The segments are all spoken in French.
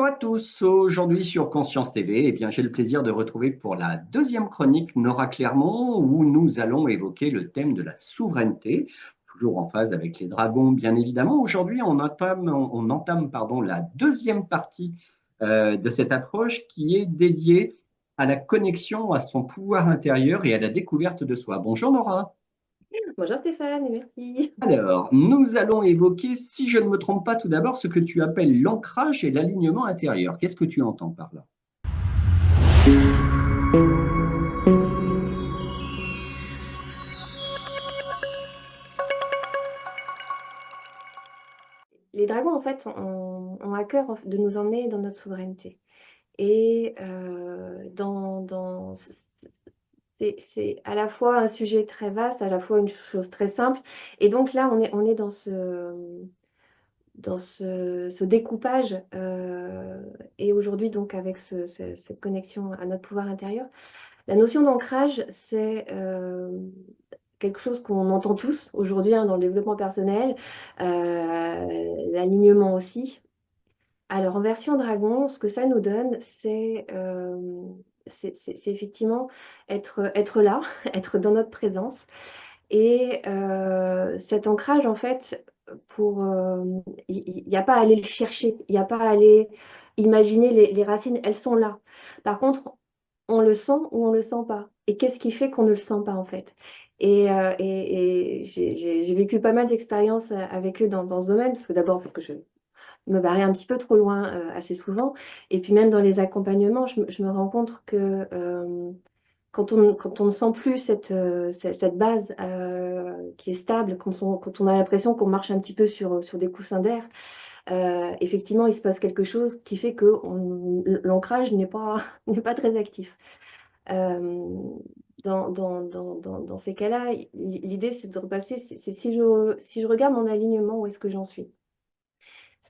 Bonjour à tous. Aujourd'hui sur Conscience TV, j'ai le plaisir de retrouver pour la deuxième chronique Nora Clermont où nous allons évoquer le thème de la souveraineté, toujours en phase avec les dragons, bien évidemment. Aujourd'hui, on entame la deuxième partie de cette approche qui est dédiée à la connexion à son pouvoir intérieur et à la découverte de soi. Bonjour Nora. Bonjour Stéphane, et merci. Alors, nous allons évoquer, si je ne me trompe pas, tout d'abord ce que tu appelles l'ancrage et l'alignement intérieur. Qu'est-ce que tu entends par là? Les dragons, en fait, ont à cœur de nous emmener dans notre souveraineté. Et c'est à la fois un sujet très vaste, à la fois une chose très simple. Et donc là, on est dans ce découpage. Et aujourd'hui, donc, avec cette connexion à notre pouvoir intérieur, la notion d'ancrage, c'est quelque chose qu'on entend tous aujourd'hui dans le développement personnel, l'alignement aussi. Alors, en version dragon, ce que ça nous donne, c'est effectivement être là, être dans notre présence. Et cet ancrage, en fait, il n'y a pas à aller le chercher, il n'y a pas à aller imaginer les racines, elles sont là. Par contre, on le sent ou on ne le sent pas. Et qu'est-ce qui fait qu'on ne le sent pas, en fait? Et j'ai vécu pas mal d'expériences avec eux dans ce domaine, parce que d'abord, parce que je me barrais un petit peu trop loin assez souvent. Et puis même dans les accompagnements, je me rends compte que quand on ne sent plus cette base qui est stable, quand on a l'impression qu'on marche un petit peu sur des coussins d'air, effectivement, il se passe quelque chose qui fait que l'ancrage n'est pas, n'est pas très actif. Euh, dans ces cas-là, l'idée, c'est de repasser, c'est si je regarde mon alignement, où est-ce que j'en suis?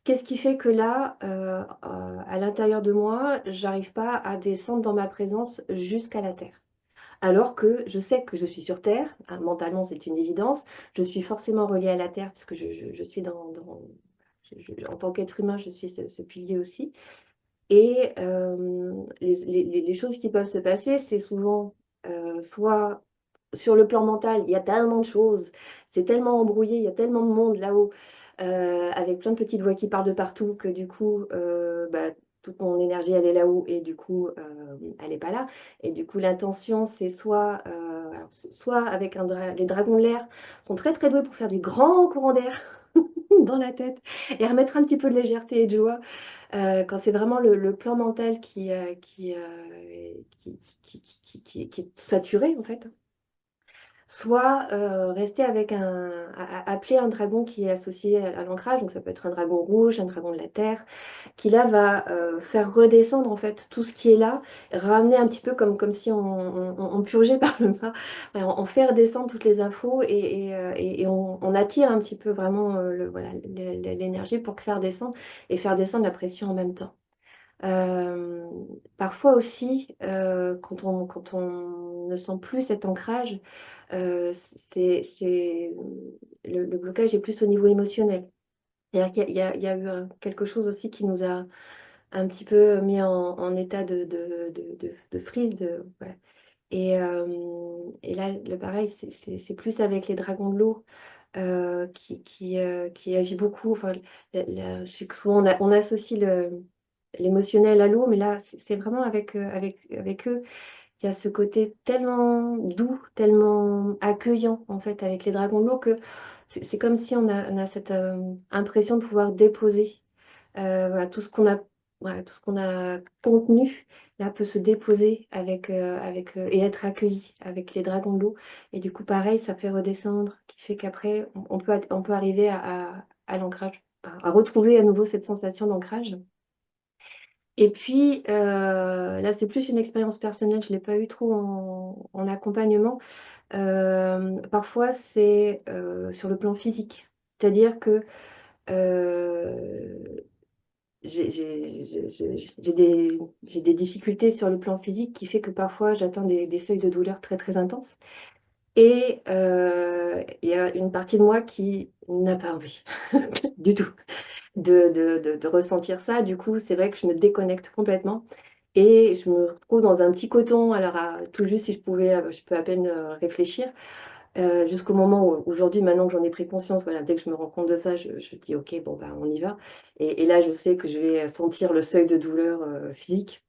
Qu'est-ce qui fait que là, à l'intérieur de moi, j'arrive pas à descendre dans ma présence jusqu'à la terre? Alors que je sais que je suis sur terre, hein, mentalement c'est une évidence, je suis forcément reliée à la terre puisque je suis en tant qu'être humain, je suis ce pilier aussi. Et les choses qui peuvent se passer, c'est souvent soit sur le plan mental, il y a tellement de choses, c'est tellement embrouillé, il y a tellement de monde là-haut, avec plein de petites voix qui parlent de partout, que du coup, bah, toute mon énergie, elle est là-haut, et du coup, elle n'est pas là. Et du coup, l'intention, c'est soit avec les dragons de l'air, sont très très doués pour faire du grand courant d'air dans la tête, et remettre un petit peu de légèreté et de joie, quand c'est vraiment le plan mental qui est saturé, en fait. Soit rester avec appeler un dragon qui est associé à l'ancrage, donc ça peut être un dragon rouge, un dragon de la terre, qui là va faire redescendre en fait tout ce qui est là, ramener un petit peu comme si on purgeait par le bas, ouais, on fait redescendre toutes les infos et on attire un petit peu vraiment voilà, l'énergie pour que ça redescende et faire descendre la pression en même temps. Euh, Parfois aussi, quand on ne sent plus cet ancrage, le blocage est plus au niveau émotionnel. C'est-à-dire qu'il y a eu quelque chose aussi qui nous a un petit peu mis en état de freeze. Voilà. Et là, le pareil, c'est plus avec les dragons de l'eau qui agit beaucoup. Enfin, je sais que souvent on associe l'émotionnel à l'eau, mais là, c'est vraiment avec eux. Il y a ce côté tellement doux, tellement accueillant, en fait, avec les dragons de l'eau, que c'est comme si on a cette impression de pouvoir déposer voilà, tout ce qu'on a contenu, là, peut se déposer et être accueilli avec les dragons de l'eau. Et du coup, pareil, ça fait redescendre, qui fait qu'après, on peut arriver à l'ancrage, à retrouver à nouveau cette sensation d'ancrage. Et puis, là, c'est plus une expérience personnelle, je ne l'ai pas eu trop en accompagnement. Parfois, c'est sur le plan physique. C'est-à-dire que euh, j'ai des difficultés sur le plan physique qui fait que parfois, j'atteins des seuils de douleur très, très intenses. Et il y a une partie de moi qui n'a pas envie du tout de ressentir ça. Du coup, c'est vrai que je me déconnecte complètement et je me retrouve dans un petit coton. Alors, tout juste si je pouvais, je peux à peine réfléchir. Jusqu'au moment où, aujourd'hui, maintenant que j'en ai pris conscience, voilà, dès que je me rends compte de ça, je dis ok, bon, bah, on y va. Et là, je sais que je vais sentir le seuil de douleur physique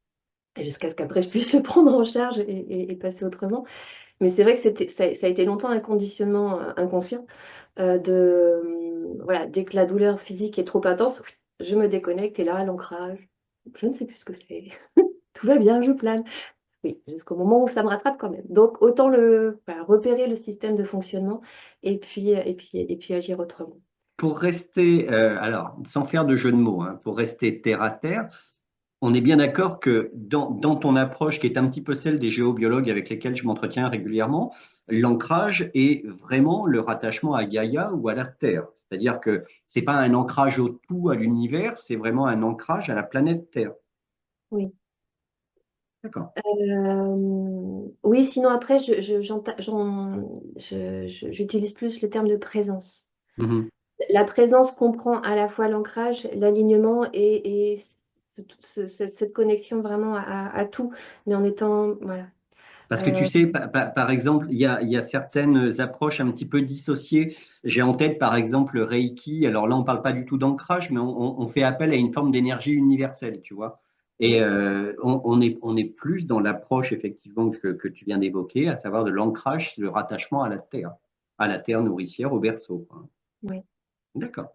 jusqu'à ce qu'après je puisse le prendre en charge et passer autrement. Mais c'est vrai que ça a été longtemps un conditionnement inconscient voilà, dès que la douleur physique est trop intense, je me déconnecte et là, l'ancrage, je ne sais plus ce que c'est. Tout va bien, je plane. Oui, jusqu'au moment où ça me rattrape quand même. Donc autant voilà, repérer le système de fonctionnement et puis agir autrement. Pour rester, alors, sans faire de jeu de mots, hein, pour rester terre à terre, on est bien d'accord que dans ton approche, qui est un petit peu celle des géobiologues avec lesquels je m'entretiens régulièrement, l'ancrage est vraiment le rattachement à Gaïa ou à la Terre. C'est-à-dire que c'est pas un ancrage au tout, à l'univers, c'est vraiment un ancrage à la planète Terre. Oui. D'accord. Oui, sinon après, j'utilise plus le terme de présence. Mhm. La présence comprend à la fois l'ancrage, l'alignement et cette connexion vraiment à tout, mais en étant, voilà. Parce que tu Euh, sais, par exemple, il y a certaines approches un petit peu dissociées. J'ai en tête, par exemple, le Reiki. Alors là, on ne parle pas du tout d'ancrage, mais on fait appel à une forme d'énergie universelle, tu vois. Et D'accord. on est plus dans l'approche, effectivement, que tu viens d'évoquer, à savoir de l'ancrage, le rattachement à la terre nourricière, au berceau, quoi. Oui. D'accord.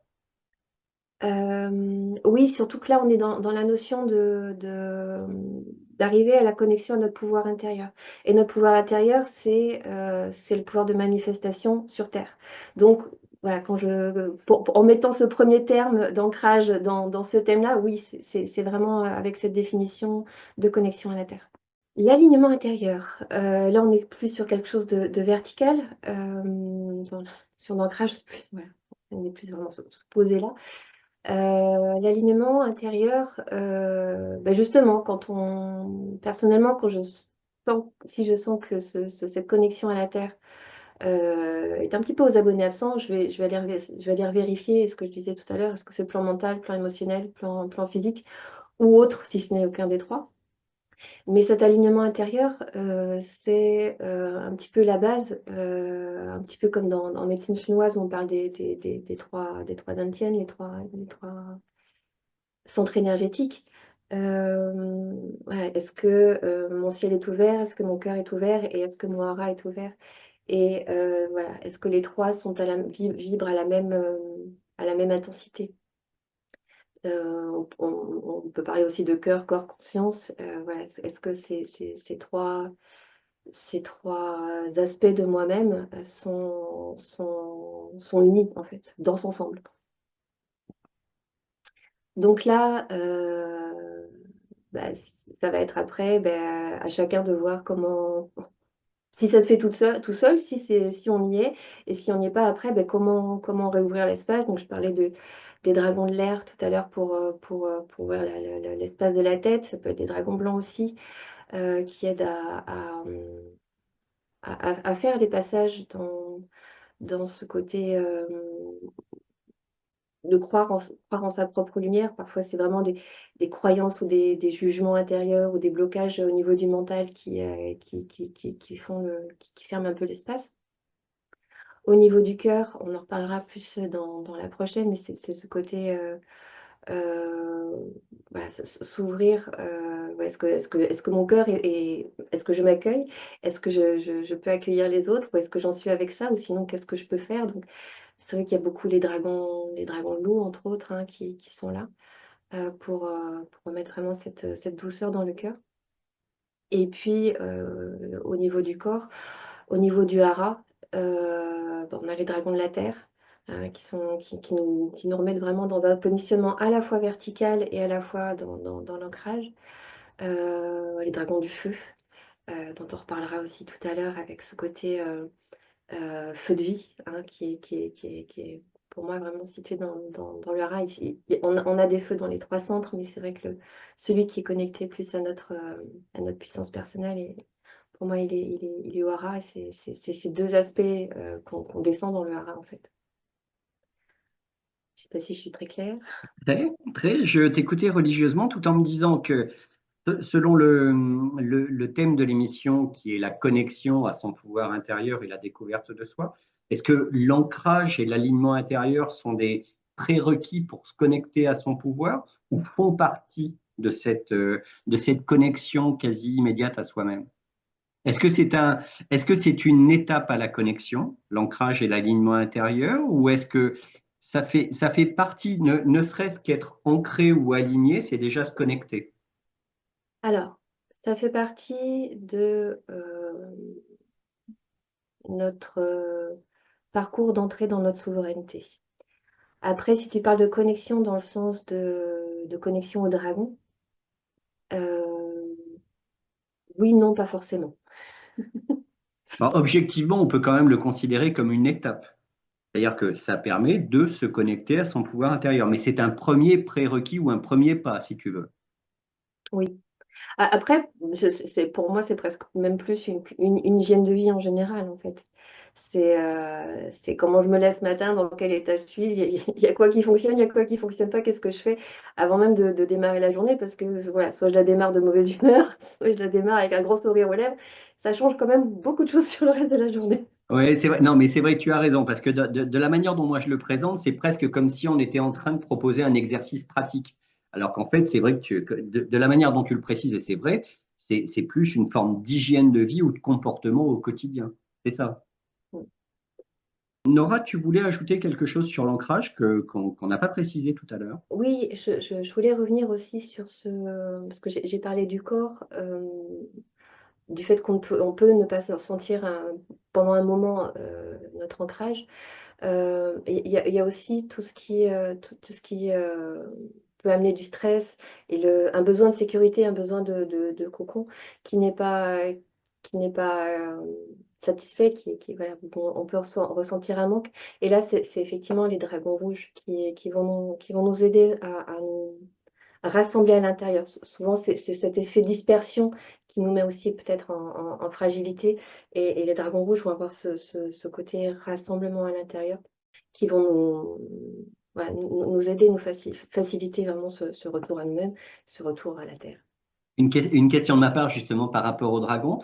Oui, surtout que là, on est dans la notion d'arriver à la connexion à notre pouvoir intérieur. Et notre pouvoir intérieur, c'est le pouvoir de manifestation sur Terre. Donc, voilà, en mettant ce premier terme d'ancrage dans ce thème-là, oui, c'est vraiment avec cette définition de connexion à la Terre. L'alignement intérieur, là, on est plus sur quelque chose de vertical. Sur l'ancrage, c'est plus, voilà, on est plus vraiment se poser là. L'alignement intérieur, bah, justement, personnellement, si je sens que cette connexion à la terre est un petit peu aux abonnés absents, je vais aller vérifier ce que je disais tout à l'heure, est-ce que c'est plan mental, plan émotionnel, plan physique ou autre, si ce n'est aucun des trois. Mais cet alignement intérieur, c'est un petit peu la base, un petit peu comme dans médecine chinoise où on parle des trois dantian, les trois centre énergétique. Ouais, est-ce que mon ciel est ouvert? Est-ce que mon cœur est ouvert? Et est-ce que mon aura est ouvert? Et voilà, est-ce que les trois vibrent à la même intensité? On peut parler aussi de cœur, corps, conscience. Voilà, est-ce que ces trois aspects de moi-même sont unis, en fait, dans ensemble? Donc là, bah, ça va être après, bah, à chacun de voir comment, si ça se fait tout seul, si on y est, et si on n'y est pas après, bah, comment réouvrir l'espace. Donc je parlais des dragons de l'air tout à l'heure pour ouvrir l'espace de la tête. Ça peut être des dragons blancs aussi, qui aident à faire les passages dans ce côté de croire en sa propre lumière. Parfois, c'est vraiment des croyances ou des jugements intérieurs ou des blocages au niveau du mental qui ferment un peu l'espace. Au niveau du cœur, on en reparlera plus dans la prochaine, mais c'est ce côté euh, voilà, s'ouvrir. Ouais, est-ce que mon cœur est-ce que je m'accueille? Est-ce que je peux accueillir les autres? Ou est-ce que j'en suis avec ça? Ou sinon, qu'est-ce que je peux faire? Donc, c'est vrai qu'il y a beaucoup les dragons loups, entre autres, hein, qui sont là pour remettre vraiment cette douceur dans le cœur. Et puis, au niveau du corps, au niveau du hara, on a les dragons de la terre qui nous remettent vraiment dans un positionnement à la fois vertical et à la fois dans l'ancrage. Les dragons du feu, dont on reparlera aussi tout à l'heure avec ce côté feu de vie, hein, qui est pour moi vraiment situé dans le hara. Ici, on a des feux dans les trois centres, mais c'est vrai que celui qui est connecté plus à notre puissance personnelle est Pour moi, il est au hara, et c'est ces deux aspects qu'on descend dans le hara, en fait. Je sais pas si je suis très claire. Je t'écoutais religieusement tout en me disant que selon le thème de l'émission, qui est la connexion à son pouvoir intérieur et la découverte de soi, est-ce que l'ancrage et l'alignement intérieur sont des prérequis pour se connecter à son pouvoir ou font partie de cette connexion quasi immédiate à soi-même? Est-ce que c'est une étape à la connexion, l'ancrage et l'alignement intérieur, ou est-ce que ça fait partie, ne serait-ce qu'être ancré ou aligné, c'est déjà se connecter? Alors, ça fait partie de notre parcours d'entrée dans notre souveraineté. Après, si tu parles de connexion dans le sens de connexion au dragon, euh, oui, non, pas forcément. Bon, objectivement, on peut quand même le considérer comme une étape. C'est-à-dire que ça permet de se connecter à son pouvoir intérieur. Mais c'est un premier prérequis ou un premier pas, si tu veux. Oui. Après, pour moi, c'est presque même plus une hygiène de vie en général, en fait. C'est comment je me lève ce matin, dans quel état je suis, il y a quoi qui fonctionne, il y a quoi qui fonctionne pas, qu'est-ce que je fais avant même de démarrer la journée, parce que voilà, soit je la démarre de mauvaise humeur, soit je la démarre avec un gros sourire aux lèvres. Ça change quand même beaucoup de choses sur le reste de la journée. Oui, c'est vrai. Non, mais c'est vrai, tu as raison, parce que de la manière dont moi je le présente, c'est presque comme si on était en train de proposer un exercice pratique. Alors qu'en fait, c'est vrai que de la manière dont tu le précises, et c'est vrai, c'est plus une forme d'hygiène de vie ou de comportement au quotidien. C'est ça. Nora, tu voulais ajouter quelque chose sur l'ancrage qu'on n'a pas précisé tout à l'heure? Oui, je voulais revenir aussi sur parce que j'ai parlé du corps, du fait on peut ne pas se sentir pendant un moment notre ancrage. Il y a aussi tout ce qui peut amener du stress et un besoin de sécurité, un besoin de cocon qui qui n'est pas satisfait, voilà, bon, on peut ressentir un manque. Et là, c'est effectivement les dragons rouges qui vont nous aider à nous rassembler à l'intérieur. Souvent, c'est cet effet dispersion qui nous met aussi peut-être en fragilité. Et les dragons rouges vont avoir ce côté rassemblement à l'intérieur qui vont voilà, nous aider, faciliter vraiment ce retour à nous-mêmes, ce retour à la Terre. Une question de ma part, justement, par rapport au dragon.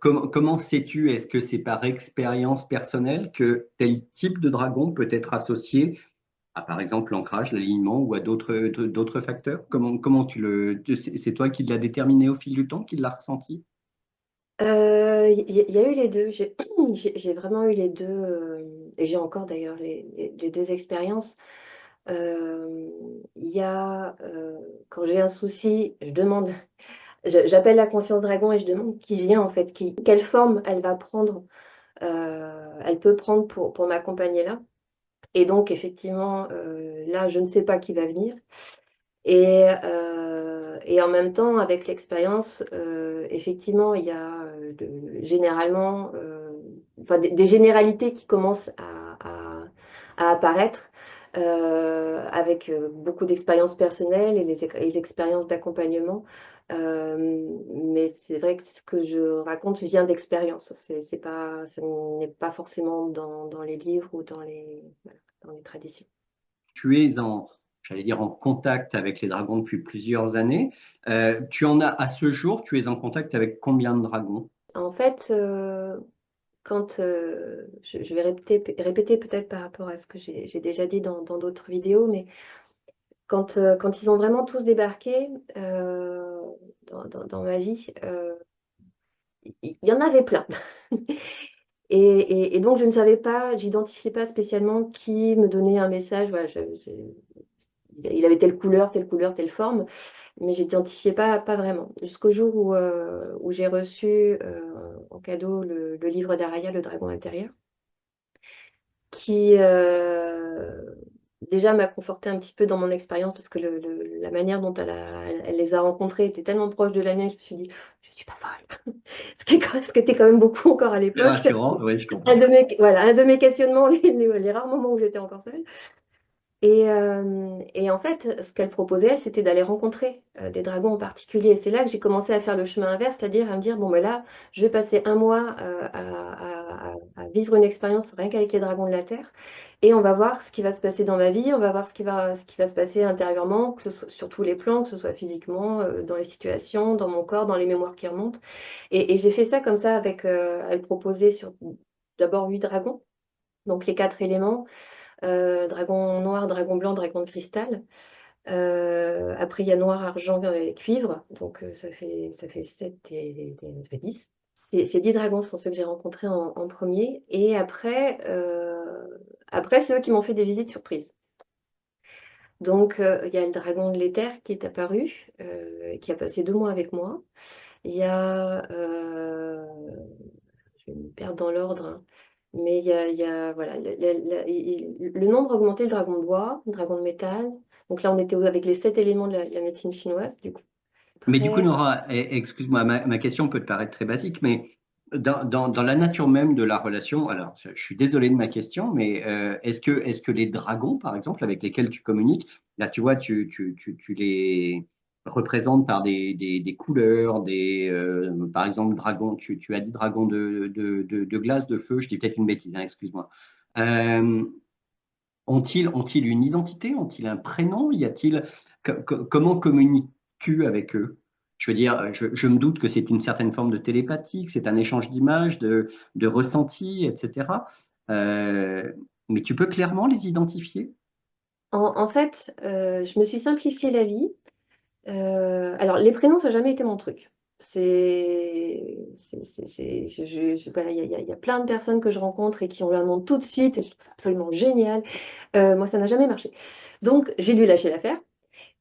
Comment sais-tu, est-ce que c'est par expérience personnelle que tel type de dragon peut être associé à, par exemple, l'ancrage, l'alignement ou à d'autres facteurs? Comment c'est toi qui l'as déterminé au fil du temps, qui l'as ressenti? Il y a eu les deux. J'ai vraiment eu les deux, et j'ai encore d'ailleurs les deux expériences. Il y a, quand j'ai un souci, j'appelle la conscience dragon et je demande qui vient en fait, quelle forme elle va prendre, elle peut prendre pour m'accompagner là. Et donc effectivement, là, je ne sais pas qui va venir. Et en même temps, avec l'expérience, effectivement, il y a généralement enfin, des généralités qui commencent à apparaître avec beaucoup d'expériences personnelles et les expériences d'accompagnement. Mais c'est vrai que ce que je raconte vient d'expérience. C'est pas, ça n'est pas forcément dans les livres ou voilà, dans les traditions. Tu es j'allais dire, en contact avec les dragons depuis plusieurs années. Tu en as à ce jour, tu es en contact avec combien de dragons? En fait, quand je vais répéter peut-être par rapport à ce que j'ai déjà dit dans d'autres vidéos, mais quand ils ont vraiment tous débarqué dans ma vie, il y en avait plein. Et donc je ne savais pas, j'identifiais pas spécialement qui me donnait un message. Voilà, il avait telle couleur, telle couleur, telle forme, mais j'identifiais pas vraiment. Jusqu'au jour où j'ai reçu en cadeau le livre d'Araya, Le Dragon intérieur, qui déjà m'a conforté un petit peu dans mon expérience parce que la manière dont elle les a rencontrés était tellement proche de la mienne, je me suis dit, je suis pas folle. Ce qui était quand même beaucoup encore à C'est l'époque. rassurant, oui, je comprends. Voilà, un de mes questionnements, les rares moments où j'étais encore seule. Et en fait, ce qu'elle proposait, elle, c'était d'aller rencontrer des dragons en particulier. Et c'est là que j'ai commencé à faire le chemin inverse, c'est-à-dire à me dire, bon, ben là, je vais passer un mois à vivre une expérience rien qu'avec les dragons de la Terre. Et on va voir ce qui va se passer dans ma vie, on va voir ce qui va se passer intérieurement, que ce soit sur tous les plans, que ce soit physiquement, dans les situations, dans mon corps, dans les mémoires qui remontent. Et j'ai fait ça comme ça avec, elle proposait sur d'abord 8 dragons, donc les 4 éléments. Dragon noir, dragon blanc, dragon de cristal. Après, il y a noir, argent et cuivre. Donc, ça fait 7 et ça fait 10. Ces 10 dragons sont ceux que j'ai rencontrés en premier. Et après, c'est eux qui m'ont fait des visites surprises. Donc, il y a le dragon de l'éther qui est apparu, qui a passé 2 mois avec moi. Il y a, je vais me perdre dans l'ordre, hein. Mais voilà, le nombre a augmenté, le dragon de bois, le dragon de métal. Donc là, on était avec les 7 éléments de la médecine chinoise, du coup. Mais du coup, Après, Nora, excuse-moi, ma question peut te paraître très basique, mais dans la nature même de la relation, alors je suis désolé de ma question, mais est-ce que les dragons, par exemple, avec lesquels tu communiques, là, tu vois, tu les représentes par des couleurs, par exemple, dragon, tu as dit dragon de glace, de feu, je dis peut-être une bêtise, hein, excuse-moi. Euh, ont-ils une identité? Ont-ils un prénom? Comment communiques-tu avec eux? Je veux dire, je me doute que c'est une certaine forme de télépathie, que c'est un échange d'images, de ressentis, etc. Euh, mais tu peux clairement les identifier? en fait, je me suis simplifié la vie. Alors, les prénoms, ça n'a jamais été mon truc. Voilà, il y a plein de personnes que je rencontre et qui ont leur nom tout de suite, et je trouve ça absolument génial. Moi, ça n'a jamais marché. Donc, j'ai dû lâcher l'affaire.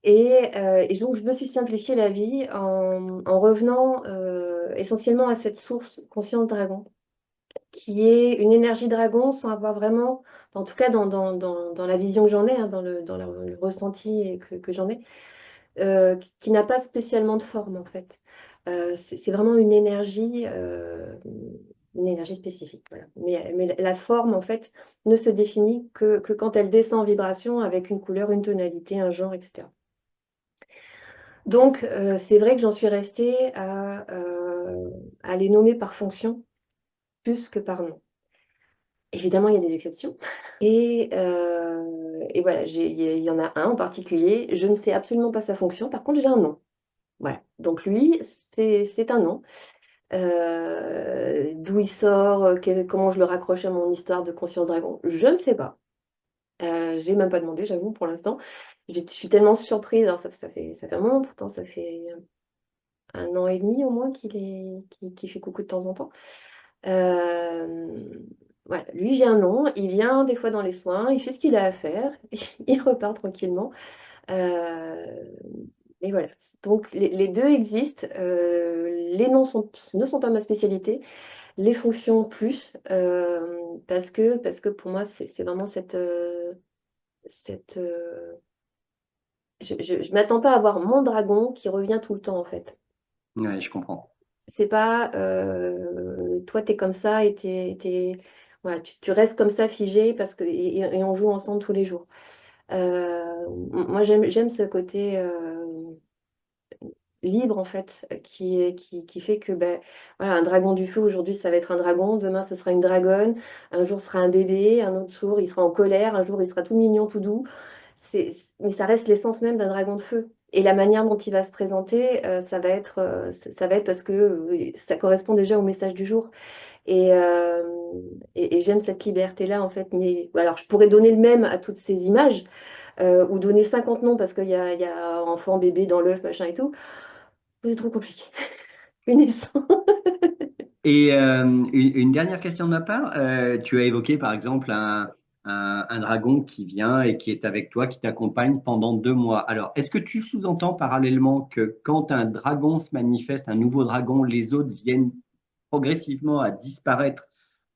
Et donc, je me suis simplifié la vie en revenant essentiellement à cette source conscience dragon, qui est une énergie dragon sans avoir vraiment, en tout cas dans la vision que j'en ai, hein, dans le ressenti que j'en ai, qui n'a pas spécialement de forme en fait. C'est vraiment une énergie spécifique. Voilà. Mais la forme en fait ne se définit que quand elle descend en vibration avec une couleur, une tonalité, un genre, etc. Donc, c'est vrai que j'en suis restée à les nommer par fonction plus que par nom. Évidemment, il y a des exceptions. Et voilà, il y en a un en particulier. Je ne sais absolument pas sa fonction. Par contre, j'ai un nom. Voilà. Donc lui, c'est un nom. D'où il sort, comment je le raccroche à mon histoire de Conscience Dragon, je ne sais pas. J'ai même pas demandé, j'avoue, pour l'instant. Je suis tellement surprise. Alors, ça fait un moment, pourtant, ça fait 1 an et demi au moins qu'il fait coucou de temps en temps. Euh, voilà, lui, j'ai un nom, il vient des fois dans les soins, il fait ce qu'il a à faire, il repart tranquillement. Euh, et voilà. Donc les deux existent. Les noms ne sont pas ma spécialité, les fonctions plus, parce que pour moi, c'est vraiment cette je m'attends pas à avoir mon dragon qui revient tout le temps en fait. Ouais, je comprends. C'est pas toi, t'es comme ça et voilà, tu restes comme ça figé parce que et on joue ensemble tous les jours. Moi, j'aime ce côté libre en fait, qui fait que ben, voilà, un dragon du feu aujourd'hui, ça va être un dragon, demain ce sera une dragonne, un jour ce sera un bébé, un autre jour il sera en colère, un jour il sera tout mignon, tout doux. Mais ça reste l'essence même d'un dragon de feu. Et la manière dont il va se présenter, ça va être parce que ça correspond déjà au message du jour. Et, euh, et j'aime cette liberté-là, en fait. Mais alors, je pourrais donner le même à toutes ces images, ou donner 50 noms parce qu'il y a enfant, bébé dans l'œuf, machin et tout. C'est trop compliqué. Connaissant. Et une dernière question de ma part. Tu as évoqué par exemple un dragon qui vient et qui est avec toi, qui t'accompagne pendant 2 mois. Alors, est-ce que tu sous-entends parallèlement que quand un dragon se manifeste, un nouveau dragon, les autres viennent progressivement à disparaître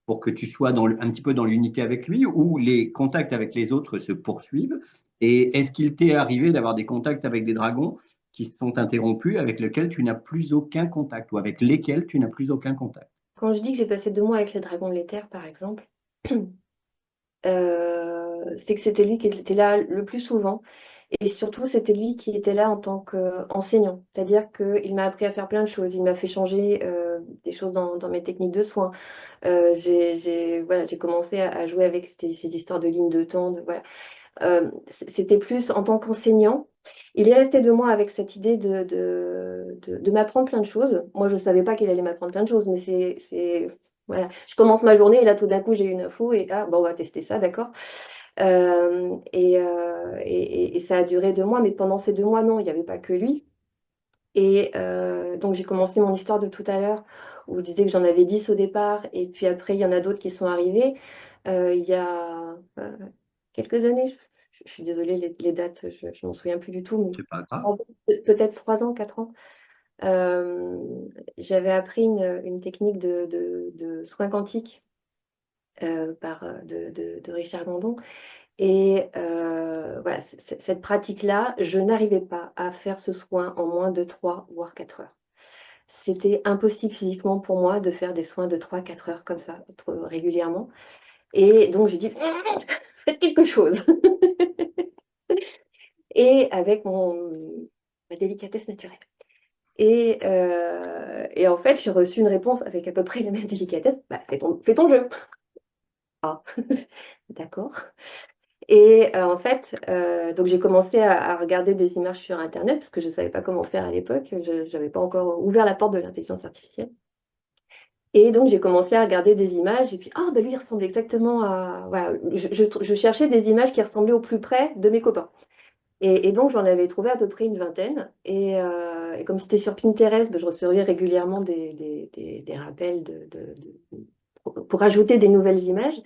pour que tu sois un petit peu dans l'unité avec lui, ou les contacts avec les autres se poursuivent? Et est-ce qu'il t'est arrivé d'avoir des contacts avec des dragons qui se sont interrompus, avec lesquels tu n'as plus aucun contact, ou avec lesquels tu n'as plus aucun contact? Quand je dis que j'ai passé 2 mois avec le dragon de l'éther, par exemple, c'est que c'était lui qui était là le plus souvent. Et surtout, c'était lui qui était là en tant qu'enseignant. C'est-à-dire qu'il m'a appris à faire plein de choses. Il m'a fait changer des choses dans mes techniques de soins. Voilà, j'ai commencé à jouer avec ces histoires de lignes de temps. Voilà. C'était plus en tant qu'enseignant. Il est resté de moi avec cette idée de m'apprendre plein de choses. Moi, je ne savais pas qu'il allait m'apprendre plein de choses, mais voilà. Je commence ma journée et là, tout d'un coup, j'ai une info et ah, bon, on va tester ça, d'accord. Et ça a duré 2 mois, mais pendant ces 2 mois, non, il n'y avait pas que lui. Et donc, j'ai commencé mon histoire de tout à l'heure où je disais que j'en avais 10 au départ, et puis après, il y en a d'autres qui sont arrivés. Il y a quelques années, je suis désolée, les dates, je ne m'en souviens plus du tout, mais C'est pas grave. peut-être 3 ans, 4 ans. euh, J'avais appris une technique de soins quantiques de Richard Gandon. Et voilà, cette pratique-là, je n'arrivais pas à faire ce soin en moins de 3 voire 4 heures. C'était impossible physiquement pour moi de faire des soins de 3 4 heures comme ça, régulièrement. Et donc j'ai dit, faites quelque chose. Et avec ma délicatesse naturelle. Et en fait, j'ai reçu une réponse avec à peu près la même délicatesse. Bah, fais ton jeu. D'accord. Et en fait, donc j'ai commencé à regarder des images sur Internet parce que je ne savais pas comment faire à l'époque. Je n'avais pas encore ouvert la porte de l'intelligence artificielle. Et donc j'ai commencé à regarder des images et puis, ah, bah lui, il ressemble exactement à... Voilà, je cherchais des images qui ressemblaient au plus près de mes copains. Et donc j'en avais trouvé à peu près une vingtaine. Et comme c'était sur Pinterest, bah, je recevais régulièrement des rappels pour ajouter des nouvelles images.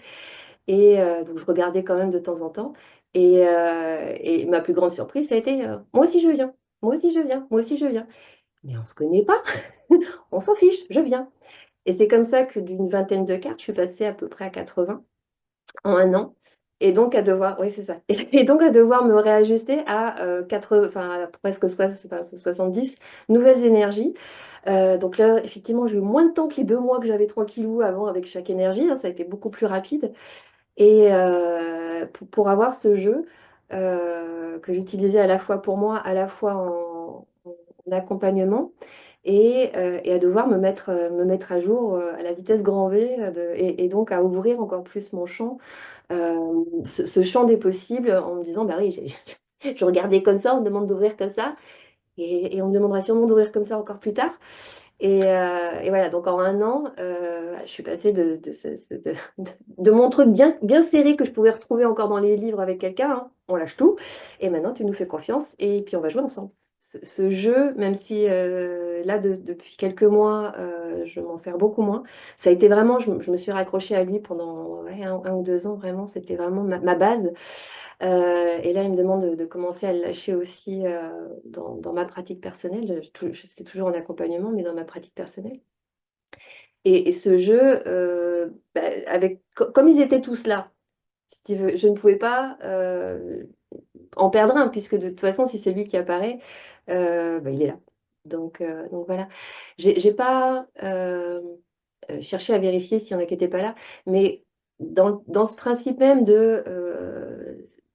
Et donc, je regardais quand même de temps en temps. Et ma plus grande surprise, ça a été moi aussi, je viens. Moi aussi, je viens. Moi aussi, je viens. Mais on ne se connaît pas. On s'en fiche. Je viens. Et c'est comme ça que d'une vingtaine de cartes, je suis passée à peu près à 80 en un an. Et donc à devoir, oui, c'est ça. Et donc à devoir me réajuster à 80, enfin, à presque 70 nouvelles énergies. Donc là, effectivement, j'ai eu moins de temps que les 2 mois que j'avais tranquillou avant avec chaque énergie, hein. Ça a été beaucoup plus rapide. Et pour avoir ce jeu que j'utilisais à la fois pour moi, à la fois en accompagnement, et à devoir me mettre à jour à la vitesse grand V, et donc à ouvrir encore plus mon champ, ce champ des possibles, en me disant, bah oui, je regardais comme ça, on me demande d'ouvrir comme ça, et on me demandera sûrement d'ouvrir comme ça encore plus tard. Et voilà, donc en un an, je suis passée de mon truc bien serré que je pouvais retrouver encore dans les livres avec quelqu'un, hein, on lâche tout, et maintenant tu nous fais confiance, et puis on va jouer ensemble. Ce jeu, même si là, depuis quelques mois, je m'en sers beaucoup moins, ça a été vraiment, je me suis raccrochée à lui pendant ouais, 1 ou 2 ans, vraiment, c'était vraiment ma base. Et là, il me demande de commencer à le lâcher aussi dans ma pratique personnelle. C'est toujours en accompagnement, mais dans ma pratique personnelle. Et ce jeu, bah, comme ils étaient tous là, si tu veux, je ne pouvais pas en perdre un, puisque de toute façon, si c'est lui qui apparaît, bah, il est là. Donc voilà. J'ai pas cherché à vérifier s'il y en a qui n'étaient pas là, mais dans ce principe même de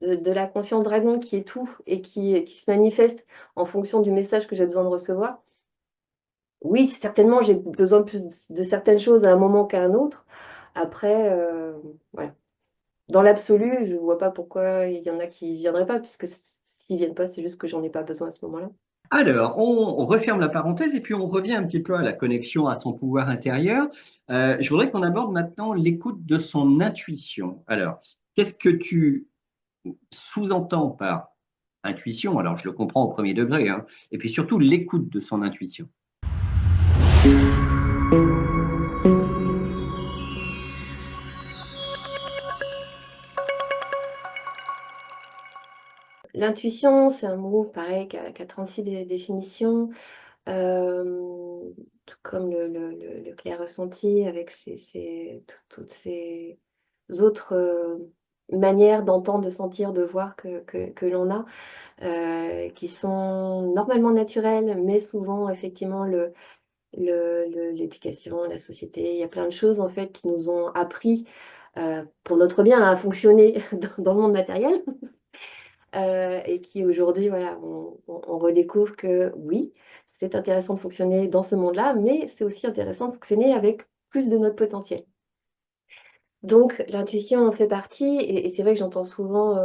la conscience dragon qui est tout et qui se manifeste en fonction du message que j'ai besoin de recevoir, oui, certainement, j'ai besoin plus de certaines choses à un moment qu'à un autre. Après, voilà. Dans l'absolu, je ne vois pas pourquoi il y en a qui ne viendraient pas, puisque s'ils ne viennent pas, c'est juste que j'en ai pas besoin à ce moment-là. Alors, on referme la parenthèse et puis on revient un petit peu à la connexion à son pouvoir intérieur. Je voudrais qu'on aborde maintenant l'écoute de son intuition. Alors, qu'est-ce que tu sous-entends par intuition? Alors, je le comprends au premier degré, hein, et puis surtout l'écoute de son intuition. L'intuition, c'est un mot pareil qui a 36 définitions, tout comme le clair ressenti avec toutes ces autres manières d'entendre, de sentir, de voir que l'on a, qui sont normalement naturelles, mais souvent effectivement l'éducation, la société, il y a plein de choses en fait qui nous ont appris pour notre bien, à fonctionner dans le monde matériel. Et qui aujourd'hui, voilà, on redécouvre que oui, c'est intéressant de fonctionner dans ce monde-là, mais c'est aussi intéressant de fonctionner avec plus de notre potentiel. Donc l'intuition en fait partie et c'est vrai que j'entends souvent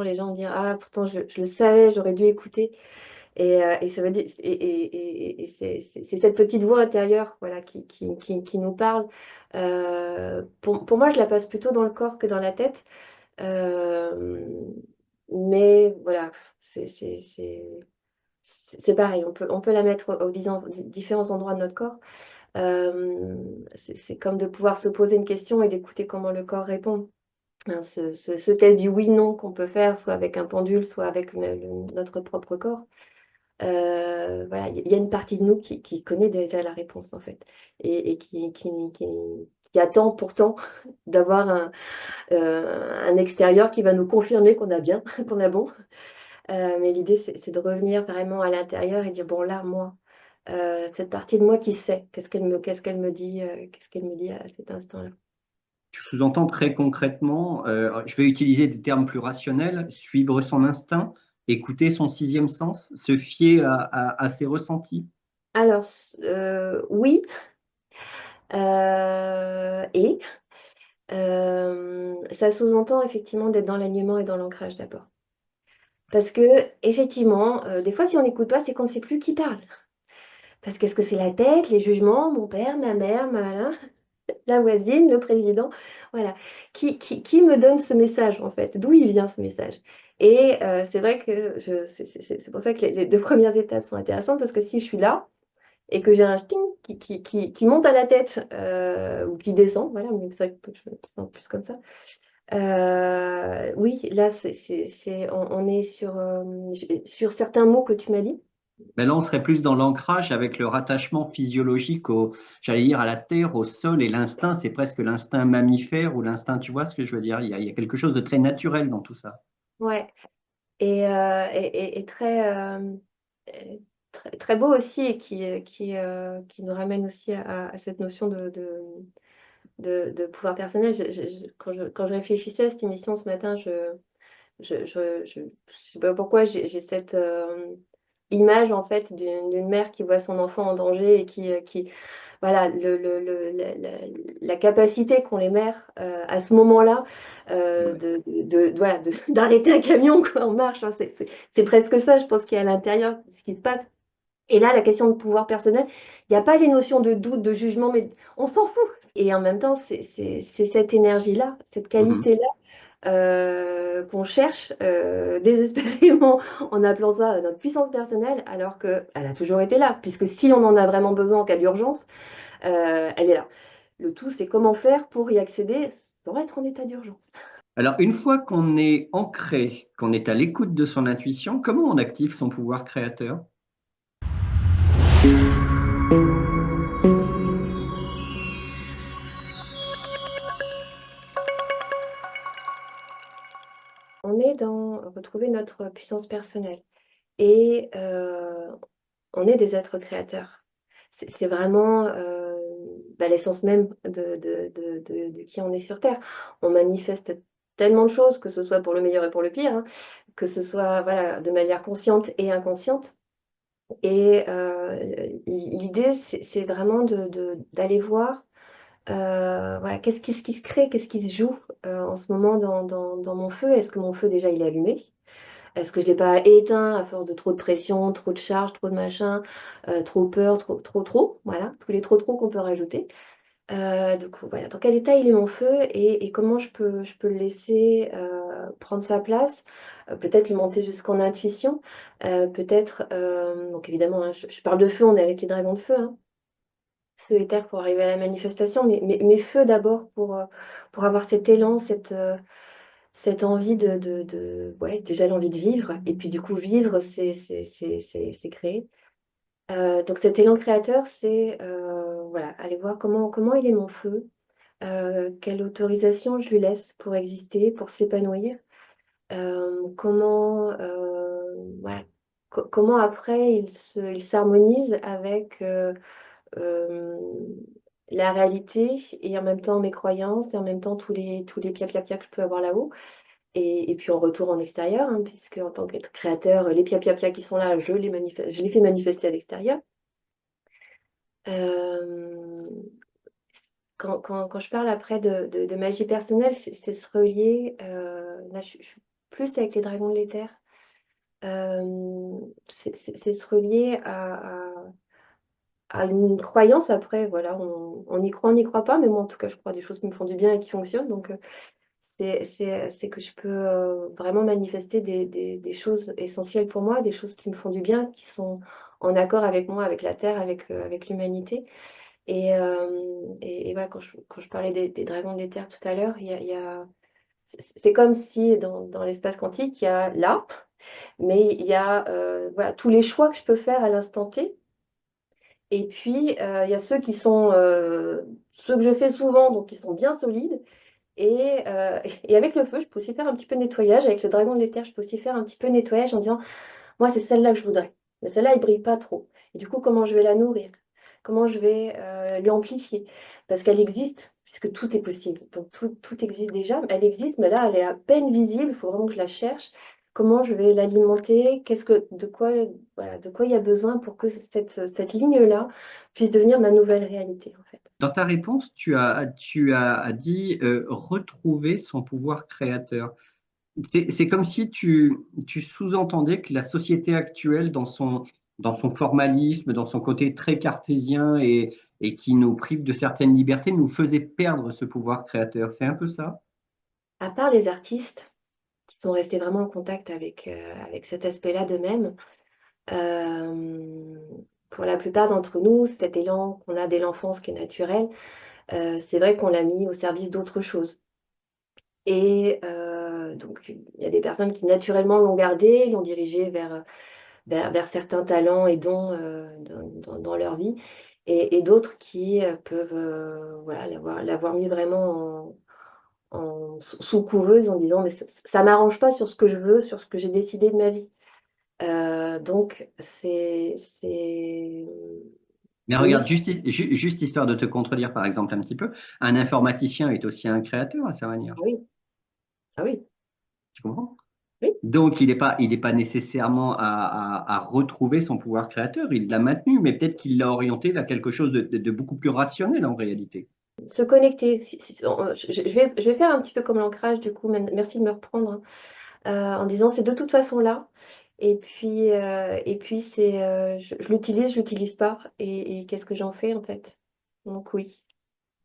les gens dire: «Ah pourtant je le savais, j'aurais dû écouter» et ça veut dire et c'est cette petite voix intérieure, voilà, qui nous parle. Pour moi, je la passe plutôt dans le corps que dans la tête. Hem, mais voilà, c'est pareil, on peut la mettre aux différents endroits de notre corps. C'est comme de pouvoir se poser une question et d'écouter comment le corps répond. Hein, ce test du oui/non qu'on peut faire, soit avec un pendule, soit avec notre propre corps. Voilà, il y a une partie de nous qui connaît déjà la réponse, en fait et qui attend pourtant d'avoir un extérieur qui va nous confirmer qu'on a bien, qu'on a bon. Mais l'idée, c'est de revenir vraiment à l'intérieur et dire: «Bon là, moi, cette partie de moi qui sait, qu'est-ce qu'elle me dit à cet instant-là?» Tu sous-entends très concrètement, je vais utiliser des termes plus rationnels, suivre son instinct, écouter son sixième sens, se fier à ses ressentis. Alors oui, et ça sous-entend effectivement d'être dans l'alignement et dans l'ancrage d'abord. Parce qu'effectivement, des fois, si on n'écoute pas, c'est qu'on ne sait plus qui parle. Parce qu'est-ce que c'est la tête, les jugements, mon père, ma mère, la voisine, le président, voilà. Qui me donne ce message, en fait? D'où il vient ce message? Et c'est vrai que c'est pour ça que les 2 premières étapes sont intéressantes parce que si je suis là et que j'ai un «ch'ting» qui monte à la tête, ou qui descend, voilà, mais c'est vrai que je le sens plus comme ça. Oui, là, on est sur, sur certains mots que tu m'as dit. Mais là, on serait plus dans l'ancrage avec le rattachement physiologique j'allais dire, à la terre, au sol, et l'instinct, c'est presque l'instinct mammifère ou l'instinct, tu vois ce que je veux dire? Il y a quelque chose de très naturel dans tout ça. Ouais et très, très très beau aussi et qui nous ramène aussi à cette notion de pouvoir personnel. Quand je réfléchissais à cette émission ce matin, je sais pas pourquoi j'ai cette, image en fait d'une mère qui voit son enfant en danger et qui voilà la capacité qu'ont les mères, à ce moment-là, Ouais. voilà d'arrêter un camion quoi en marche, hein. C'est presque ça je pense qu'il y a à l'intérieur, ce qui se passe et là la question de pouvoir personnel, il y a pas les notions de doute, de jugement, mais on s'en fout et en même temps c'est cette énergie-là, cette Mhm. qualité-là qu'on cherche, désespérément en appelant ça, notre puissance personnelle, alors qu'elle a toujours été là, puisque si on en a vraiment besoin en cas d'urgence, elle est là. Le tout, c'est comment faire pour y accéder sans être en état d'urgence. Alors, une fois qu'on est ancré, qu'on est à l'écoute de son intuition, comment on active son pouvoir créateur? On est dans retrouver notre puissance personnelle et on est des êtres créateurs. C'est vraiment, l'essence même de qui on est sur terre. On manifeste tellement de choses, que ce soit pour le meilleur et pour le pire, hein, que ce soit, voilà, de manière consciente et inconsciente et l'idée, c'est vraiment d'aller voir, voilà, qu'est-ce qui se crée, qu'est-ce qui se joue, en ce moment dans mon feu? Est-ce que mon feu déjà il est allumé? Est-ce que je l'ai pas éteint à force de trop de pression, trop de charges, trop de machin, trop peur, trop, voilà, tous les trop qu'on peut rajouter. Donc voilà, dans quel état il est mon feu et comment je peux le laisser, prendre sa place, peut-être lui monter jusqu'en intuition, peut-être, donc évidemment, hein, je parle de feu, on est avec les dragons de feu, hein, feu et terre pour arriver à la manifestation, mais feu d'abord pour avoir cet élan, cette envie ouais, déjà l'envie de vivre et puis du coup vivre, c'est créer. Donc cet élan créateur, c'est, voilà, aller voir comment il est mon feu, quelle autorisation je lui laisse pour exister, pour s'épanouir. Comment, voilà, comment après il s'harmonise avec, hem, la réalité et en même temps mes croyances et en même temps tous les pia-pia-pia que je peux avoir là-haut. Et puis en retour en extérieur, hein, puisque en tant qu'être créateur, les pia-pia-pia qui sont là, je les fais manifester à l'extérieur. Euh, quand je parle après de magie personnelle, c'est se relier. Là, je suis plus avec les dragons de l'éther. C'est se relier à une croyance. Après, voilà, on y croit pas, mais moi, en tout cas, je crois des choses qui me font du bien et qui fonctionnent. Donc, c'est que je peux vraiment manifester des choses essentielles pour moi, des choses qui me font du bien, qui sont en accord avec moi, avec la terre, avec l'humanité. Et voilà, quand je parlais des dragons de l'éther tout à l'heure, c'est comme si dans l'espace quantique, il y a là, mais il y a voilà, tous les choix que je peux faire à l'instant T. Et puis, il y a ceux qui sont ceux que je fais souvent, donc qui sont bien solides. Et avec le feu, je peux aussi faire un petit peu de nettoyage. Avec le dragon de l'éther, je peux aussi faire un petit peu de nettoyage en disant, moi, c'est celle-là que je voudrais. Mais celle-là, elle brille pas trop. Et du coup, comment je vais la nourrir? Comment je vais l'amplifier? Parce qu'elle existe, puisque tout est possible. Donc tout existe déjà. Elle existe, mais là, elle est à peine visible. Il faut vraiment que je la cherche. Comment je vais l'alimenter? Voilà, de quoi il y a besoin pour que cette ligne-là puisse devenir ma nouvelle réalité, en fait. Dans ta réponse, tu as dit retrouver son pouvoir créateur. C'est comme si tu sous-entendais que la société actuelle, dans son formalisme, dans son côté très cartésien et qui nous prive de certaines libertés, nous faisait perdre ce pouvoir créateur. C'est un peu ça? À part les artistes qui sont restés vraiment en contact avec cet aspect-là d'eux-mêmes, euh, pour la plupart d'entre nous, cet élan qu'on a dès l'enfance qui est naturel, c'est vrai qu'on l'a mis au service d'autre chose. Et donc, il y a des personnes qui naturellement l'ont gardé, l'ont dirigé vers certains talents et dons dans leur vie, et d'autres qui peuvent voilà, l'avoir mis vraiment sous couveuse en disant, mais ça m'arrange pas sur ce que je veux, sur ce que j'ai décidé de ma vie. Donc, Mais oui, regarde, juste histoire de te contredire, par exemple, un petit peu, un informaticien est aussi un créateur à sa manière. oui, ah oui, Tu comprends? oui. Donc, il est pas nécessairement à retrouver son pouvoir créateur. Il l'a maintenu, mais peut-être qu'il l'a orienté vers quelque chose de beaucoup plus rationnel en réalité. Se connecter. Je vais faire un petit peu comme l'ancrage, du coup, merci de me reprendre, hein, en disant c'est de toute façon là. Et puis je l'utilise pas. Et qu'est-ce que j'en fais en fait? Donc oui.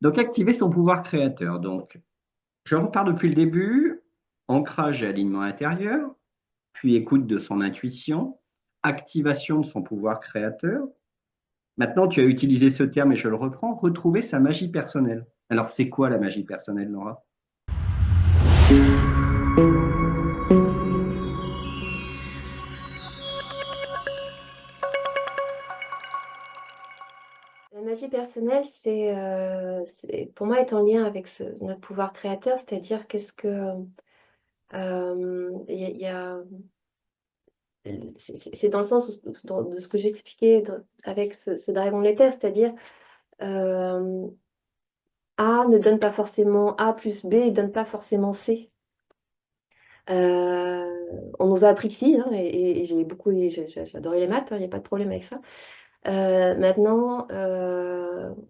Donc, activer son pouvoir créateur. Donc, je repars depuis le début, ancrage et alignement intérieur, puis écoute de son intuition, activation de son pouvoir créateur. Maintenant, tu as utilisé ce terme et je le reprends, retrouver sa magie personnelle. Alors, c'est quoi la magie personnelle, Laura? La magie personnelle, pour moi, est en lien avec notre pouvoir créateur, c'est-à-dire qu'est-ce que il y a, c'est dans le sens de ce que j'expliquais avec ce dragon de l'éther, c'est-à-dire euh, A ne donne pas forcément A plus B, ne donne pas forcément C. On nous a appris que si, hein, et j'ai adoré les maths, il n'y a pas de problème avec ça. Maintenant,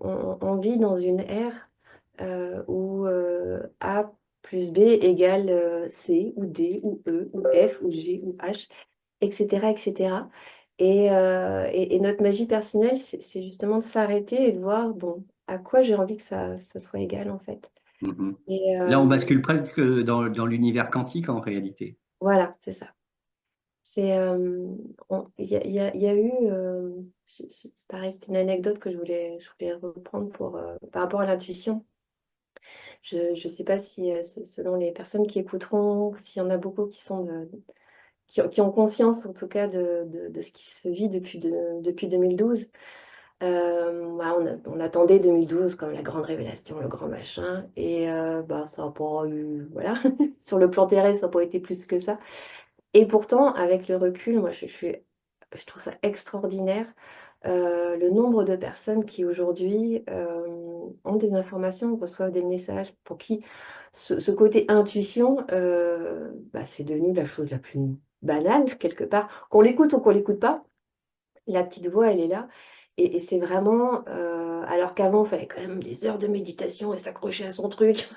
on vit dans une ère où A plus B égale C ou D ou E ou F ou G ou H, etc., etc. Et notre magie personnelle, c'est justement de s'arrêter et de voir, bon, à quoi j'ai envie que ça soit égal en fait. Mhm. Et Là, on bascule presque dans l'univers quantique en réalité. voilà, c'est ça. Il y a eu, c'est pareil, c'était une anecdote que je voulais reprendre par rapport à l'intuition. Je ne sais pas si, selon les personnes qui écouteront, s'il y en a beaucoup qui ont conscience, en tout cas, de ce qui se vit depuis 2012. Voilà, on attendait 2012 comme la grande révélation, le grand machin, et bah, ça n'a pas eu, voilà, sur le plan terrestre, ça n'a pas été plus que ça. Et pourtant, avec le recul, moi, je trouve ça extraordinaire le nombre de personnes qui aujourd'hui ont des informations, reçoivent des messages, pour qui ce côté intuition, c'est devenu la chose la plus banale, quelque part. Qu'on l'écoute ou qu'on l'écoute pas, la petite voix, elle est là. Et c'est vraiment, alors qu'avant, il fallait quand même des heures de méditation et s'accrocher à son truc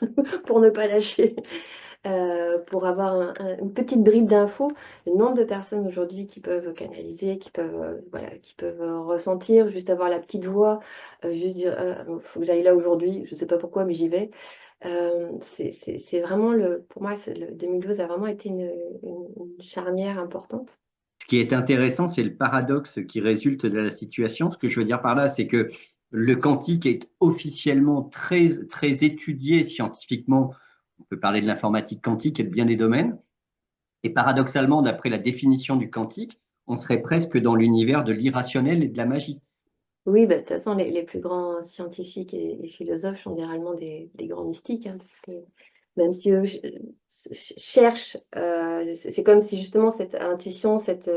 pour ne pas lâcher, pour avoir une petite bribe d'infos. Le nombre de personnes aujourd'hui qui peuvent canaliser, qui peuvent, voilà, qui peuvent ressentir, juste avoir la petite voix, juste dire, faut que j'aille là aujourd'hui, je ne sais pas pourquoi, mais j'y vais. C'est vraiment pour moi, le 2012 a vraiment été une charnière importante. Ce qui est intéressant, c'est le paradoxe qui résulte de la situation. Ce que je veux dire par là, c'est que le quantique est officiellement très, très étudié scientifiquement. On peut parler de l'informatique quantique et de bien des domaines. Et paradoxalement, d'après la définition du quantique, on serait presque dans l'univers de l'irrationnel et de la magie. Oui, de toute façon, les plus grands scientifiques et philosophes sont généralement des grands mystiques, hein, parce que même si eux cherchent, c'est comme si justement cette intuition, cette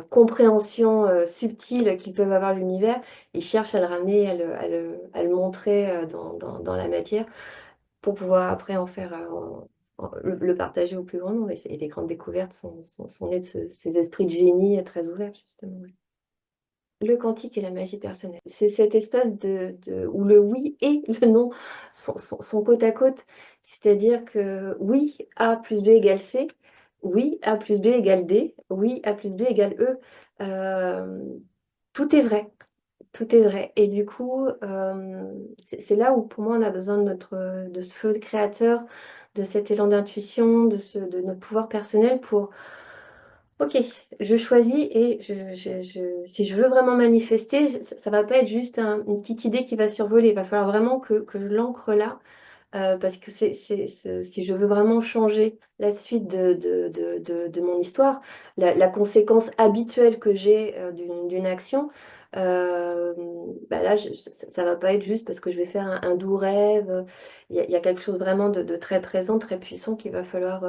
compréhension subtile qu'ils peuvent avoir de l'univers, ils cherchent à le ramener, à le montrer dans la matière pour pouvoir après en faire, le partager au plus grand nombre. Et les grandes découvertes sont nées de ces esprits de génie très ouverts, justement. Ouais. Le quantique et la magie personnelle. C'est cette espèce où le oui et le non sont côte à côte. C'est-à-dire que oui, A plus B égale C, oui, A plus B égale D, oui, A plus B égale E. Euh, Tout est vrai. Tout est vrai. Et du coup, c'est là où pour moi on a besoin de ce feu de créateur, de cet élan d'intuition, de notre pouvoir personnel pour OK, je choisis et si je veux vraiment manifester, ça va pas être juste une petite idée qui va survoler. Il va falloir vraiment que je l'ancre là, parce que si je veux vraiment changer la suite de mon histoire, la conséquence habituelle que j'ai d'une action, là, ça va pas être juste parce que je vais faire un doux rêve. Il y a quelque chose vraiment de très présent, très puissant qu'il va falloir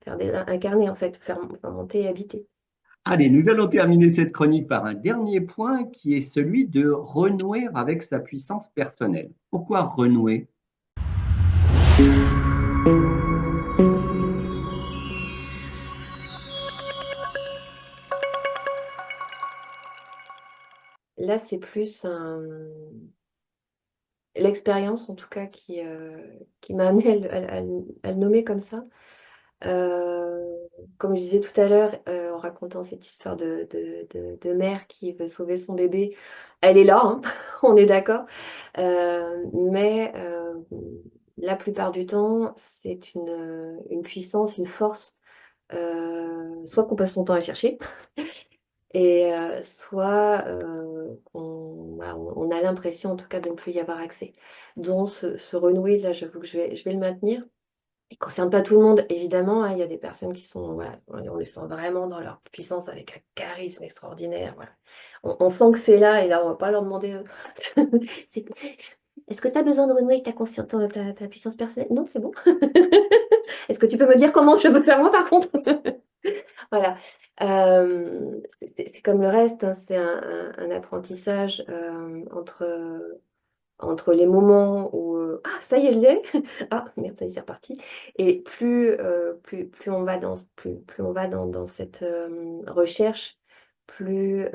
incarner, en fait, faire monter et habiter. Allez, nous allons terminer cette chronique par un dernier point qui est celui de renouer avec sa puissance personnelle. Pourquoi renouer? Là, c'est plus l'expérience, en tout cas, qui m'a amené à le nommer comme ça. Euh, Comme je disais tout à l'heure, en racontant cette histoire de mère qui veut sauver son bébé, elle est là, hein, on est d'accord. Mais la plupart du temps, c'est une puissance, une force, soit qu'on passe son temps à chercher, et soit voilà, on a l'impression en tout cas de ne plus y avoir accès. Donc ce renouer, là, j'avoue que je vais le maintenir. Il ne concerne pas tout le monde, évidemment, hein. Il y a des personnes qui sont, voilà, on les sent vraiment dans leur puissance avec un charisme extraordinaire. Voilà. On sent que c'est là, et là, on ne va pas leur demander c'est- est-ce que tu as besoin de renouer avec ta conscience, ta puissance personnelle? Non, c'est bon. Est-ce que tu peux me dire comment je peux faire moi, par contre? Voilà. C'est comme le reste, hein, c'est un apprentissage entre les moments où ah, ça y est, je l'ai, ah merde, ça y est, c'est reparti. Et plus on va plus on va dans cette recherche, plus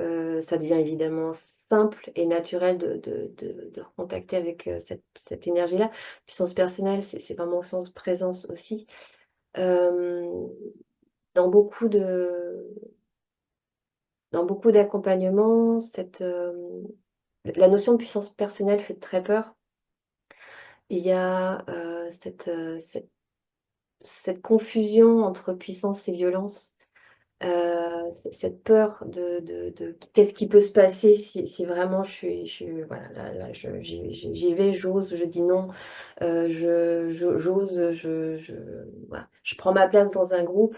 ça devient évidemment simple et naturel de recontacter avec cette énergie-là. Puissance personnelle, c'est vraiment au sens présence aussi. Euh, dans beaucoup de dans beaucoup d'accompagnements, la notion de puissance personnelle fait très peur. Il y a cette confusion entre puissance et violence, cette peur de qu'est-ce qui peut se passer si vraiment voilà, là, j'y vais, j'ose, je dis non, j'ose, voilà, je prends ma place dans un groupe,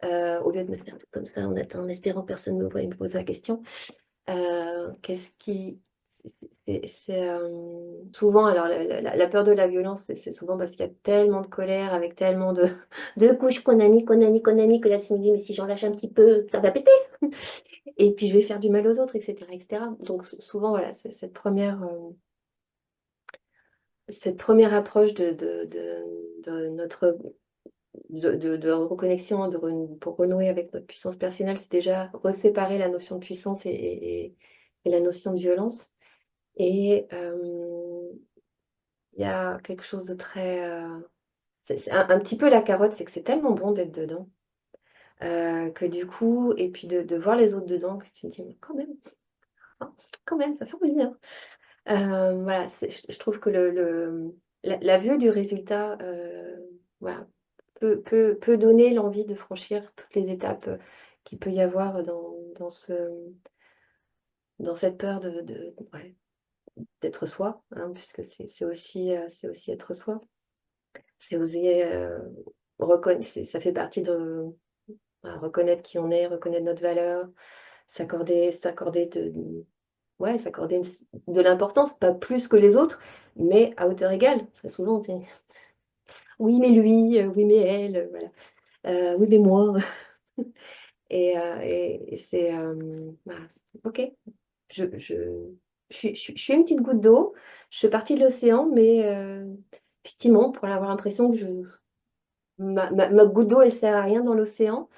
au lieu de me faire tout comme ça en espérant que personne ne me voie et me pose la question. Qu'est-ce qui Souvent, alors la peur de la violence, c'est souvent parce qu'il y a tellement de colère, avec tellement de, de couches qu'on a mis, que là, si on me dit, mais si j'en lâche un petit peu, ça va péter. Et puis je vais faire du mal aux autres, etc., etc. Donc souvent, voilà, c'est cette première approche de notre de reconnexion, pour renouer avec notre puissance personnelle, c'est déjà reséparer la notion de puissance et la notion de violence. Et il y a quelque chose de très... c'est un petit peu la carotte, c'est que c'est tellement bon d'être dedans, que du coup, et puis de voir les autres dedans, que tu te dis, mais hein, quand même, ça fait envie, hein. Voilà, je trouve que la vue du résultat, voilà, peut donner l'envie de franchir toutes les étapes qu'il peut y avoir dans cette peur ouais, d'être soi, hein, puisque c'est aussi être soi. C'est oser reconnaître, ça fait partie de voilà, reconnaître qui on est, reconnaître notre valeur, s'accorder ouais, de l'importance, pas plus que les autres, mais à hauteur égale. Très souvent, on dit oui, mais lui, oui, mais elle, voilà. Oui, mais moi. Et c'est voilà, ok. Je suis une petite goutte d'eau, je fais partie de l'océan, mais effectivement, on pourrait avoir l'impression que ma goutte d'eau, elle sert à rien dans l'océan.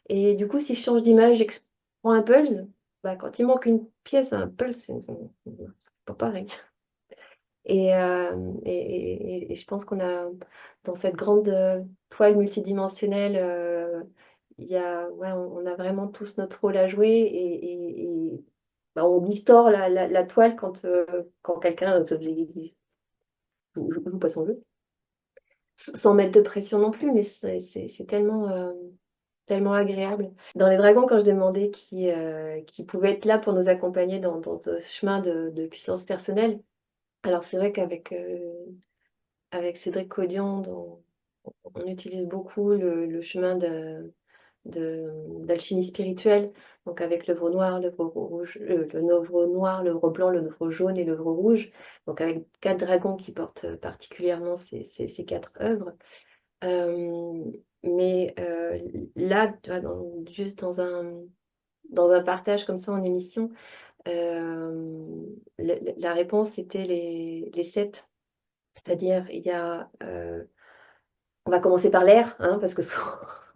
Et du coup, si je change d'image et que je prends un pulse, bah, quand il manque une pièce à un pulse, c'est pas pareil. Et je pense qu'on a, dans cette grande toile multidimensionnelle, ouais, on a vraiment tous notre rôle à jouer bah, on distord la toile quand quelqu'un joue pas son jeu. Sans mettre de pression non plus, mais c'est tellement agréable. Dans les dragons, quand je demandais qui pouvait être là pour nous accompagner dans ce chemin de puissance personnelle, alors c'est vrai avec Cédric Codion, on utilise beaucoup le chemin d'alchimie spirituelle, donc avec l'œuvre noire, l'œuvre rouge, l'œuvre noir, l'œuvre blanc, l'œuvre jaune et l'œuvre rouge, donc avec 4 dragons qui portent particulièrement ces 4 œuvres. Euh, mais là, tu vois, juste dans un partage comme ça en émission, la réponse était les 7. C'est-à-dire, on va commencer par l'air, hein, parce que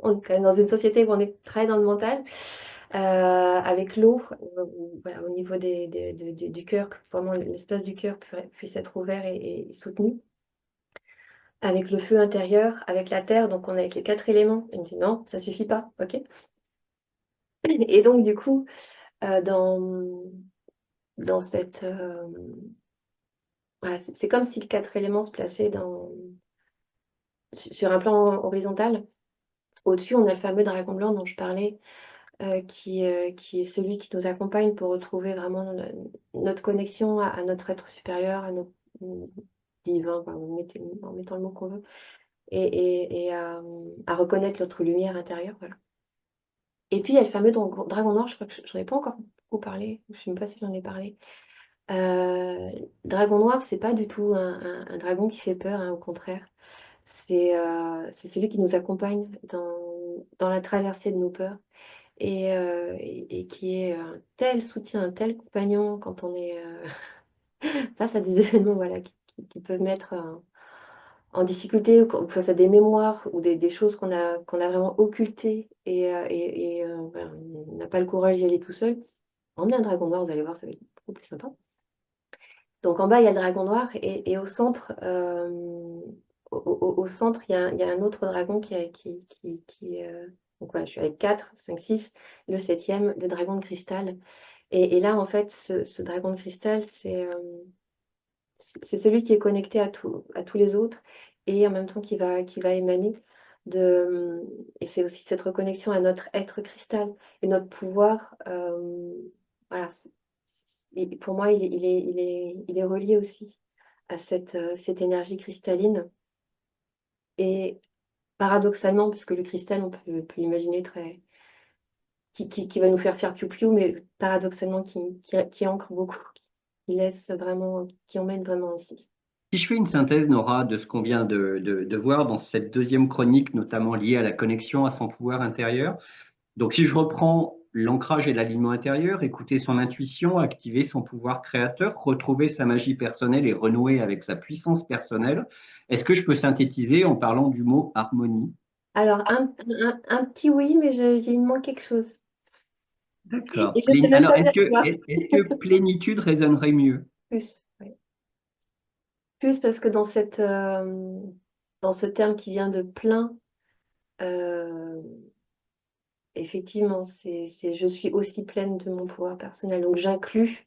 on est quand même dans une société où on est très dans le mental, avec l'eau, voilà, au niveau du cœur, que vraiment l'espace du cœur puisse être ouvert et soutenu. Avec le feu intérieur, avec la terre, donc on est avec les 4 éléments. Il me dit non, ça suffit pas, ok. Et donc du coup, dans cette... voilà, c'est comme si les 4 éléments se plaçaient sur un plan horizontal. Au-dessus, on a le fameux dragon blanc dont je parlais, qui est celui qui nous accompagne pour retrouver vraiment notre connexion à notre être supérieur, à notre divin, enfin, en mettant le mot qu'on veut, et à reconnaître notre lumière intérieure. Voilà. Et puis, il y a le fameux dragon noir, je crois que j'en ai pas encore beaucoup parlé, je ne sais même pas si j'en ai parlé. Dragon noir, c'est pas du tout un dragon qui fait peur, hein, au contraire. C'est celui qui nous accompagne dans la traversée de nos peurs et qui est un tel soutien, un tel compagnon quand on est face à des événements voilà, qui peuvent mettre en difficulté, ou face à des mémoires ou des choses qu'on a vraiment occultées voilà, on n'a pas le courage d'y aller tout seul. Emmenez un dragon noir, vous allez voir, ça va être beaucoup plus sympa. Donc en bas, il y a le dragon noir et au centre, au centre, il y a un autre dragon donc voilà, je suis avec 4, 5, 6. Le septième, le dragon de cristal. Et là, en fait, ce dragon de cristal, c'est celui qui est connecté à tous les autres et en même temps qui va émaner et c'est aussi cette reconnexion à notre être cristal et notre pouvoir. Voilà. Et pour moi, il est relié aussi à cette énergie cristalline. Et paradoxalement, puisque le cristal, on peut l'imaginer qui va nous faire piou-piou, mais paradoxalement qui ancre beaucoup. laisse vraiment, qui emmène vraiment ici. Si je fais une synthèse, Nora, de ce qu'on vient de voir dans cette deuxième chronique, notamment liée à la connexion à son pouvoir intérieur, donc si je reprends l'ancrage et l'alignement intérieur, écouter son intuition, activer son pouvoir créateur, retrouver sa magie personnelle et renouer avec sa puissance personnelle, est-ce que je peux synthétiser en parlant du mot harmonie? Alors, un petit oui, mais il me manque quelque chose. Et D'accord. je ne sais même Alors, pas dire quoi. est-ce que plénitude résonnerait mieux? Plus, oui. Plus parce que dans ce terme qui vient de plein, euh, effectivement, je suis aussi pleine de mon pouvoir personnel. Donc, j'inclus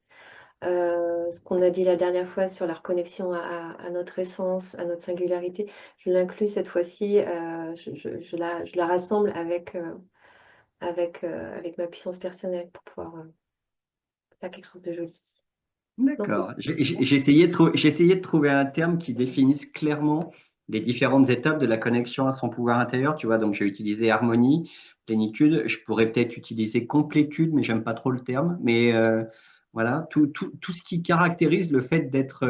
ce qu'on a dit la dernière fois sur la reconnexion à notre essence, à notre singularité. Je l'inclus cette fois-ci, je la rassemble avec ma puissance personnelle pour pouvoir faire quelque chose de joli. Donc, D'accord. J'ai essayé de trouver un terme qui définisse clairement les différentes étapes de la connexion à son pouvoir intérieur. Tu vois, donc j'ai utilisé harmonie, plénitude. Je pourrais peut-être utiliser complétude, mais j'aime pas trop le terme. Mais voilà, tout ce qui caractérise le fait d'être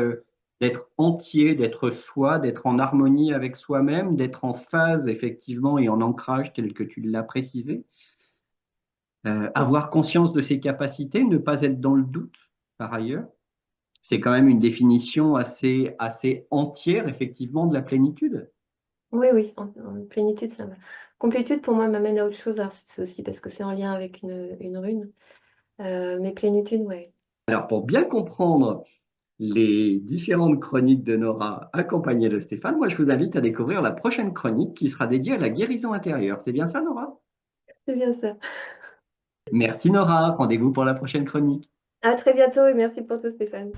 entier, d'être soi, d'être en harmonie avec soi-même, d'être en phase effectivement et en ancrage tel que tu l'as précisé. Avoir conscience de ses capacités, ne pas être dans le doute par ailleurs. C'est quand même une définition assez entière, effectivement, de la plénitude. oui, oui, en plénitude, ça va. Complétude, pour moi, m'amène à autre chose. Alors, c'est aussi parce que c'est en lien avec une rune. Mais plénitude, ouais. Alors, pour bien comprendre les différentes chroniques de Nora accompagnées de Stéphane, moi, je vous invite à découvrir la prochaine chronique qui sera dédiée à la guérison intérieure. C'est bien ça, Nora? C'est bien ça. Merci, Nora. Rendez-vous pour la prochaine chronique. À très bientôt et merci pour tout, Stéphane.